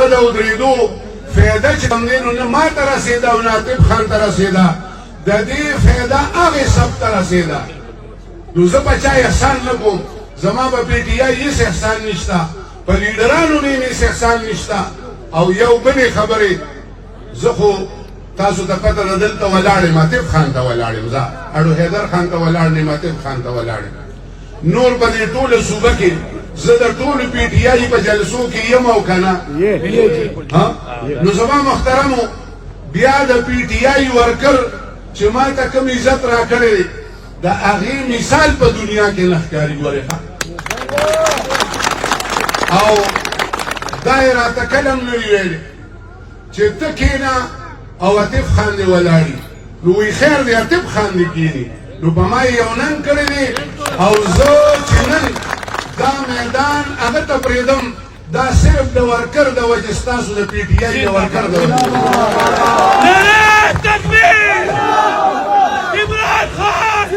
هغه د ودرېدو فایده چې کوم دی نو نه ما ته رسېده او نه عاطف خان ته رسېده د دې فایده هغې سب ته رسېده نو زه په چا احسان نه کوم زما په پی ټي آی هېڅ احسان نشته په لیډرانو مې هېڅ احسان نشته او یو بلې خبرې زه خو تاسو ته پته ده دلته ولاړ یم عاطف خان ته ولاړ یم زه اډو حیدر خان ته ولاړ نه یم عاطف خان ته ولاړ یم نور په دې ټوله صوبه کې زه د ټولو پی ټي آی په جلسو کې یم او که نه نو زما محترمو بیا د پی ټي آی ورکر چې ما ته کوم عزت راکړی دی د هغې مثال په دنیا کې نه ښکاري ګورې او دا یې راته کله هم نه وي ویلې چې ته کښېنه او عاطف خان دې ولاړي نو وی خیر دی عاطف خان دې کښېني نو په ما یې یو نن کړی دی او زه چې نن دا میدان هغه ته پرېږدم دا صرف د ورکر د وجې ستاسو د پی ټي آی د ورکر د وجې نعره تکبیر عمران خان